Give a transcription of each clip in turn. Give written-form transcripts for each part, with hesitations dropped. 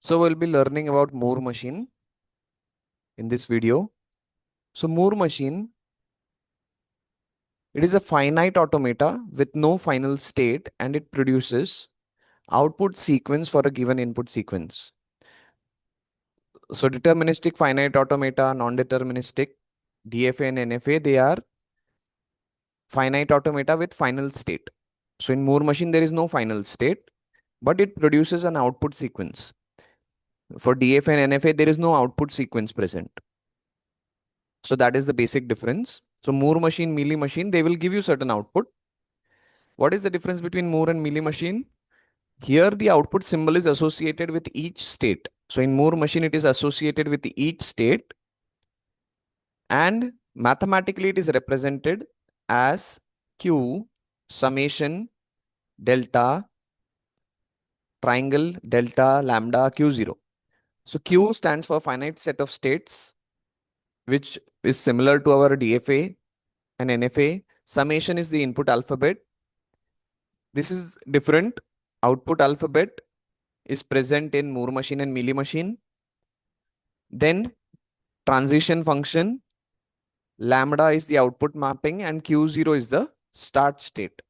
So we'll be learning about Moore machine in this video. So Moore machine, it is a finite automata with no final state and it produces output sequence for a given input sequence. So deterministic finite automata, non-deterministic, DFA and NFA, they are finite automata with final state. So in Moore machine, there is no final state, but it produces an output sequence. For DFA and NFA, there is no output sequence present. So that is the basic difference. So Moore machine, Mealy machine, they will give you certain output. What is the difference between Moore and Mealy machine? Here the output symbol is associated with each state. So in Moore machine, it is associated with each state and mathematically it is represented as Q summation delta triangle delta lambda Q0. So Q stands for finite set of states, which is similar to our DFA and NFA. Summation is the input alphabet. This is different. Output alphabet is present in Moore machine and Mealy machine. Then transition function, lambda is the output mapping and Q0 is the start state.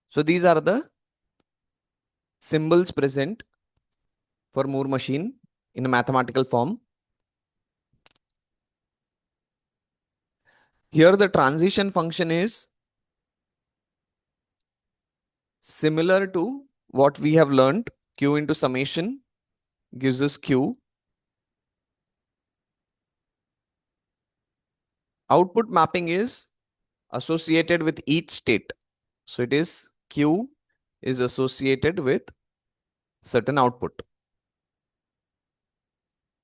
So these are the symbols present for Moore machine in a mathematical form. Here the transition function is similar to what we have learned. Q into summation gives us Q. Output mapping is associated with each state. So it is Q is associated with certain output.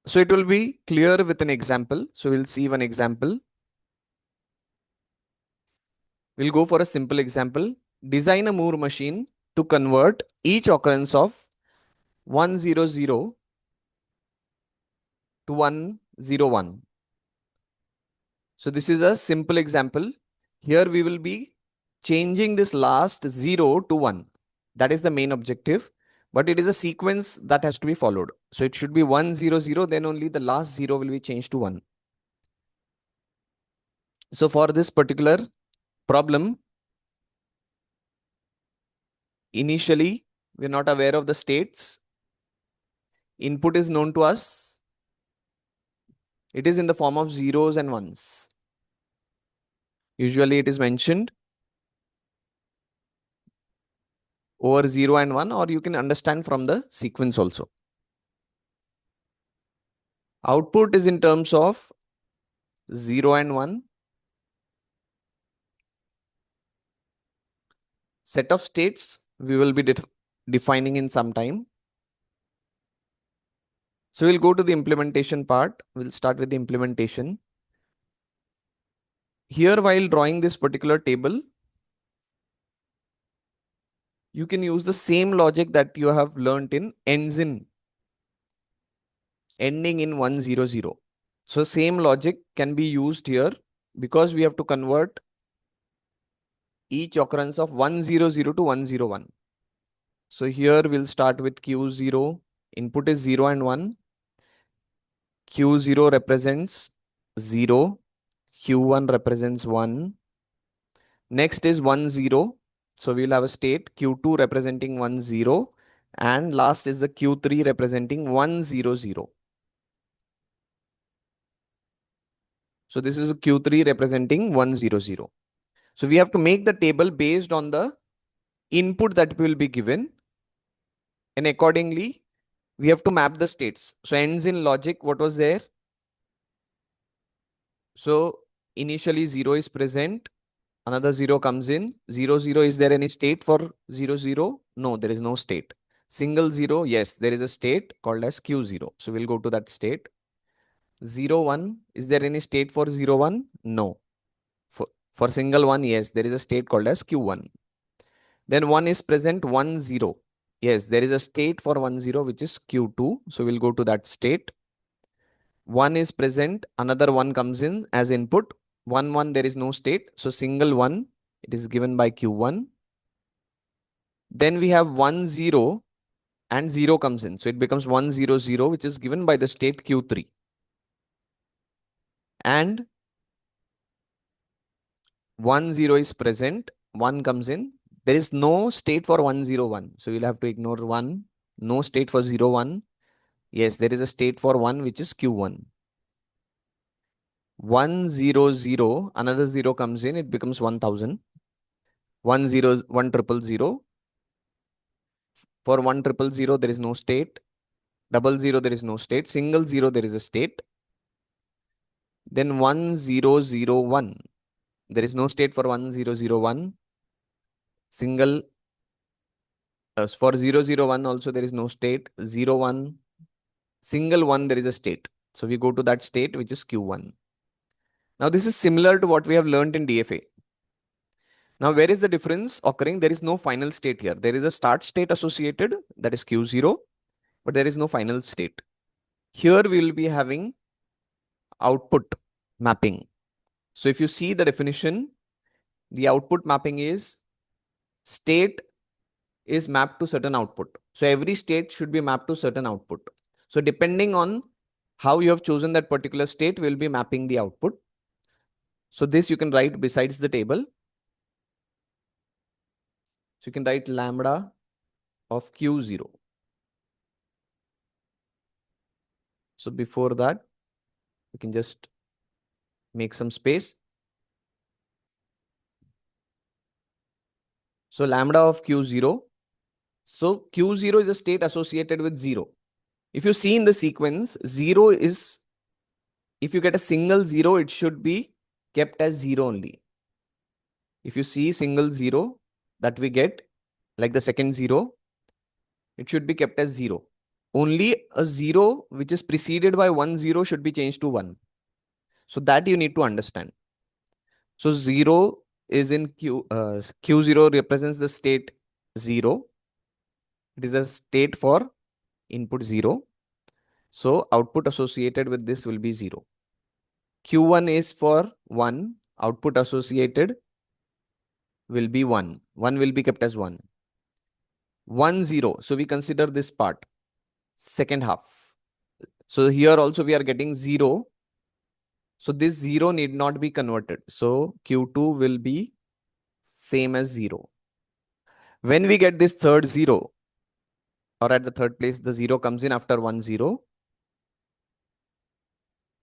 So it will be clear with an example. So we'll see one example. We'll go for a simple example. Design a Moore machine to convert each occurrence of 100 to 101. So this is a simple example. Here we will be changing this last 0 to 1. That is the main objective. But it is a sequence that has to be followed. So it should be 100, then only the last 0 will be changed to 1. So for this particular problem, initially, we're not aware of the states. Input is known to us. It is in the form of zeros and ones. Usually it is mentioned over 0 and 1, or you can understand from the sequence also. Output is in terms of 0 and 1. Set of states we will be defining in some time. So we'll go to the implementation part. We'll start with the implementation. Here, while drawing this particular table, you can use the same logic that you have learnt in ends in, ending in 100. So same logic can be used here because we have to convert each occurrence of 100 to 101. So here we'll start with Q0. Input is 0 and 1. Q0 represents 0. Q1 represents 1. Next is 10. So we'll have a state Q2 representing 10. And last is the Q3 representing 100. So this is a Q3 representing 100. So we have to make the table based on the input that will be given. And accordingly, we have to map the states. So ends in logic, what was there? So initially 0 is present. Another 0 comes in. 0, 0. Is there any state for 0, 0? No, there is no state. Single 0, yes, there is a state called as Q0. So we'll go to that state. 0, 1. Is there any state for 0, 1? No. For single 1, yes, there is a state called as Q1. Then 1 is present, 1, 0. Yes, there is a state for 1, 0, which is Q2. So we'll go to that state. 1 is present, another 1 comes in as input. 1, 1, there is no state. So single 1, it is given by Q1. Then we have 1, 0 and 0 comes in. So it becomes 1, 0, 0, which is given by the state Q3. And 1, 0 is present, 1 comes in. There is no state for 1, 0, 1. So you'll have to ignore 1. No state for 0, 1. Yes, there is a state for 1, which is Q1. 1, 0, 0, another 0 comes in, it becomes 1000. 1, 0, 1 triple 0. For 1 triple 0, there is no state. Double 0, there is no state. Single 0, there is a state. Then 1, 0, 0, 1. There is no state for 1, 0, 0, 1. Single for 0, 0, 1 also there is no state. 0, 1. Single 1, there is a state. So we go to that state, which is Q1. Now this is similar to what we have learned in DFA. Now where is the difference occurring? There is no final state here. There is a start state associated, that is Q0, but there is no final state. Here we will be having output mapping. So if you see the definition, the output mapping is state is mapped to certain output. So every state should be mapped to certain output. So depending on how you have chosen that particular state, will be mapping the output. So this you can write besides the table. So you can write lambda of Q0. So before that, you can just make some space. So lambda of Q0. So Q0 is a state associated with 0. If you see in the sequence, 0 is, if you get a single 0, it should be kept as 0 only. If you see single 0 that we get, like the second 0, it should be kept as 0. Only a 0 which is preceded by 1 0 should be changed to 1. So that you need to understand. So 0 is in Q0 represents the state 0. It is a state for input 0. So output associated with this will be 0. Q1 is for 1. Output associated will be 1. 1 will be kept as 1. 1, 0. So we consider this part, second half. So here also we are getting 0. So this 0 need not be converted. So Q2 will be same as 0. When we get this third 0, or at the third place, the 0 comes in after 1, 0.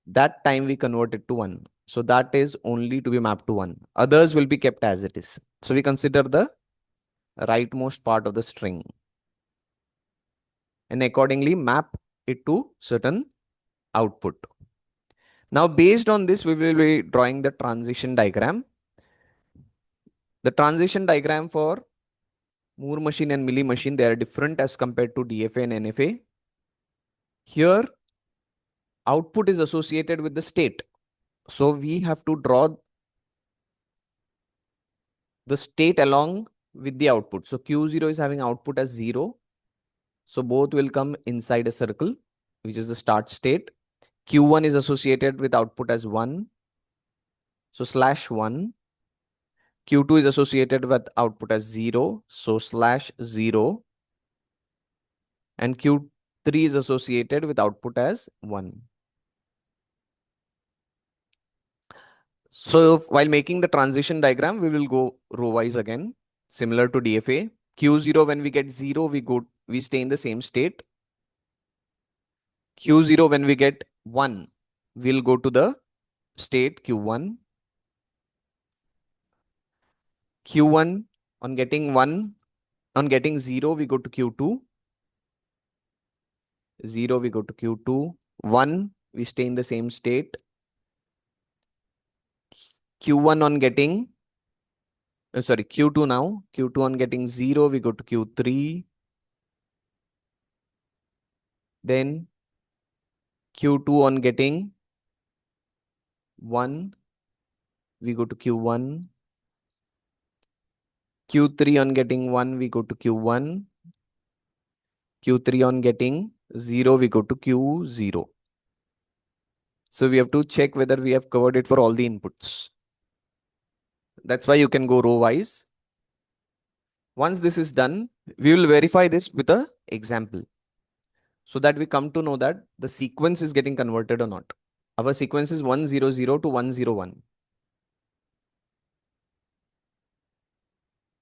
That time we convert it to 1. So that is only to be mapped to 1. Others will be kept as it is. So we consider the rightmost part of the string and accordingly map it to certain output. Now, based on this, we will be drawing the transition diagram. The transition diagram for Moore machine and Mealy machine, they are different as compared to DFA and NFA. Here, output is associated with the state. So we have to draw the state along with the output. So Q0 is having output as 0. So both will come inside a circle, which is the start state. Q1 is associated with output as 1. So slash 1. Q2 is associated with output as 0. So slash 0. And Q3 is associated with output as 1. So while making the transition diagram, we will go row wise again, similar to DFA. Q0, when we get 0, we stay in the same state. Q0, when we get 1, we'll go to the state Q1. Q1, on getting 1, on getting 0, we go to Q2. 0, we go to Q2. 1, we stay in the same state. Q1 on getting, sorry, Q2 now. Q2 on getting 0, we go to Q3. Then Q2 on getting 1, we go to Q1. Q3 on getting 1, we go to Q1. Q3 on getting 0, we go to Q0. So we have to check whether we have covered it for all the inputs. That's why you can go row wise. Once this is done, we will verify this with a example so that we come to know that the sequence is getting converted or not. Our sequence is 100 to 101.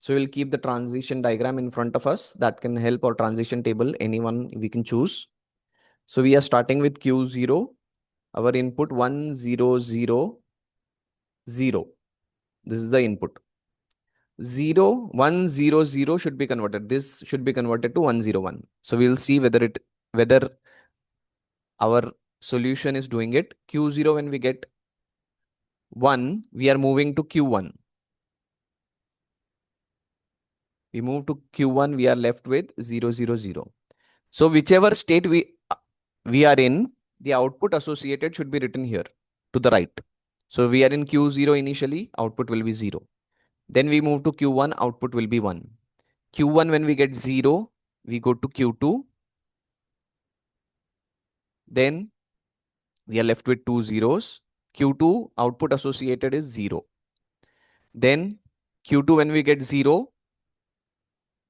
So we'll keep the transition diagram in front of us that can help, or transition table, anyone we can choose. So we are starting with Q0, our input 1000. This is the input. 0100 should be converted. This should be converted to 101. So we'll see whether our solution is doing it. Q0, when we get 1, we are moving to Q1. We move to Q1, we are left with 000. So whichever state we are in, the output associated should be written here to the right. So we are in Q0 initially, output will be 0. Then we move to Q1, output will be 1. Q1, when we get 0, we go to Q2. Then we are left with 2 zeros. Q2, output associated is 0. Then Q2, when we get 0,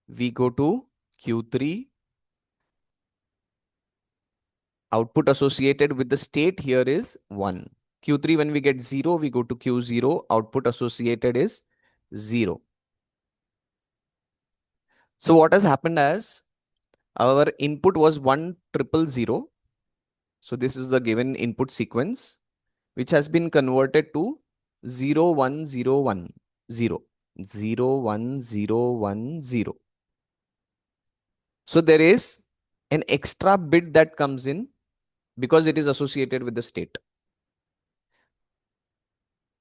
we go to Q3. Output associated with the state here is 1. Q3, when we get 0, we go to Q0. Output associated is 0. So what has happened as our input was 1000. So this is the given input sequence, which has been converted to 01010. 01010. So there is an extra bit that comes in because it is associated with the state.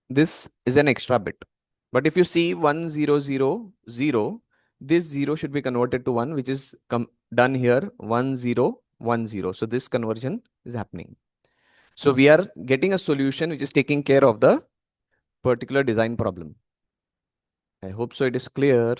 This is an extra bit. But if you see 1000, this 0 should be converted to 1, which is done here 1010. So this conversion is happening. So we are getting a solution which is taking care of the particular design problem. I hope so it is clear.